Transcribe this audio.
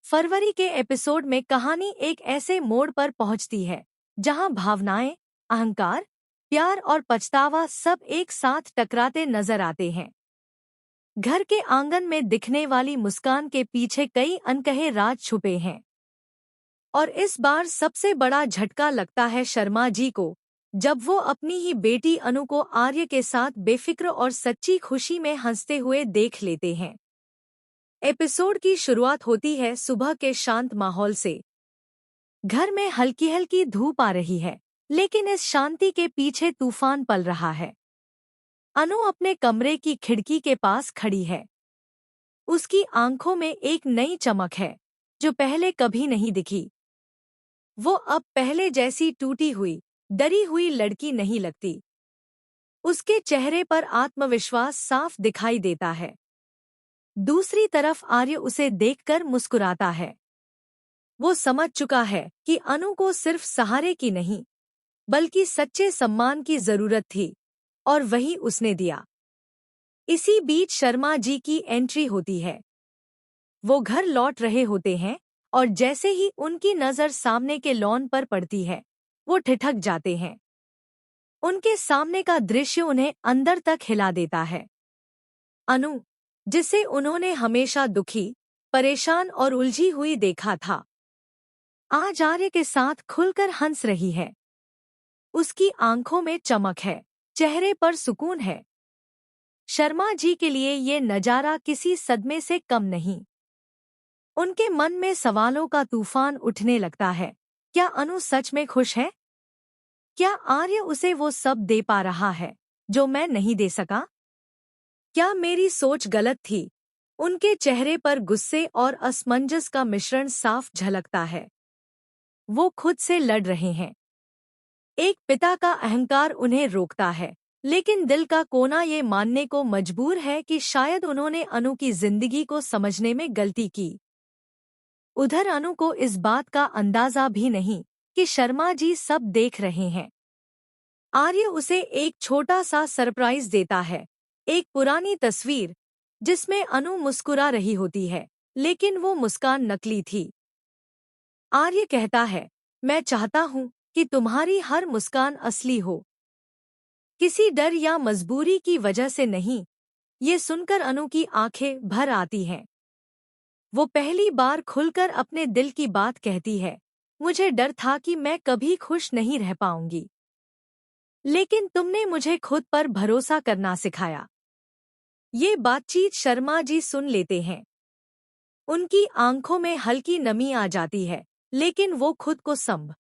फरवरी के एपिसोड में कहानी एक ऐसे मोड़ पर पहुंचती है जहां भावनाएं, अहंकार, प्यार और पछतावा सब एक साथ टकराते नजर आते हैं। घर के आंगन में दिखने वाली मुस्कान के पीछे कई अनकहे राज छुपे हैं। और इस बार सबसे बड़ा झटका लगता है शर्मा जी को, जब वो अपनी ही बेटी अनु को आर्य के साथ बेफिक्र और सच्ची खुशी में हंसते हुए देख लेते हैं। एपिसोड की शुरुआत होती है सुबह के शांत माहौल से। घर में हल्की हल्की धूप आ रही है, लेकिन इस शांति के पीछे तूफान पल रहा है। अनु अपने कमरे की खिड़की के पास खड़ी है। उसकी आंखों में एक नई चमक है जो पहले कभी नहीं दिखी। वो अब पहले जैसी टूटी हुई, डरी हुई लड़की नहीं लगती। उसके चेहरे पर आत्मविश्वास साफ दिखाई देता है। दूसरी तरफ आर्य उसे देखकर मुस्कुराता है। वो समझ चुका है कि अनु को सिर्फ सहारे की नहीं, बल्कि सच्चे सम्मान की जरूरत थी, और वही उसने दिया। इसी बीच शर्मा जी की एंट्री होती है। वो घर लौट रहे होते हैं और जैसे ही उनकी नज़र सामने के लॉन पर पड़ती है, वो ठिठक जाते हैं। उनके सामने का दृश्य उन्हें अंदर तक हिला देता है। अनु, जिसे उन्होंने हमेशा दुखी, परेशान और उलझी हुई देखा था, आज आर्य के साथ खुलकर हंस रही है। उसकी आंखों में चमक है, चेहरे पर सुकून है। शर्मा जी के लिए ये नजारा किसी सदमे से कम नहीं। उनके मन में सवालों का तूफान उठने लगता है। क्या अनु सच में खुश है? क्या आर्य उसे वो सब दे पा रहा है जो मैं नहीं दे सका? क्या मेरी सोच गलत थी? उनके चेहरे पर गुस्से और असमंजस का मिश्रण साफ झलकता है। वो खुद से लड़ रहे हैं। एक पिता का अहंकार उन्हें रोकता है, लेकिन दिल का कोना ये मानने को मजबूर है कि शायद उन्होंने अनु की जिंदगी को समझने में गलती की। उधर अनु को इस बात का अंदाजा भी नहीं कि शर्मा जी सब देख रहे हैं। आर्य उसे एक छोटा सा सरप्राइज देता है, एक पुरानी तस्वीर जिसमें अनु मुस्कुरा रही होती है, लेकिन वो मुस्कान नकली थी। आर्य कहता है, मैं चाहता हूँ कि तुम्हारी हर मुस्कान असली हो, किसी डर या मजबूरी की वजह से नहीं। ये सुनकर अनु की आंखें भर आती हैं। वो पहली बार खुलकर अपने दिल की बात कहती है, मुझे डर था कि मैं कभी खुश नहीं रह पाऊंगी, लेकिन तुमने मुझे खुद पर भरोसा करना सिखाया। ये बातचीत शर्मा जी सुन लेते हैं। उनकी आंखों में हल्की नमी आ जाती है, लेकिन वो खुद को संभाल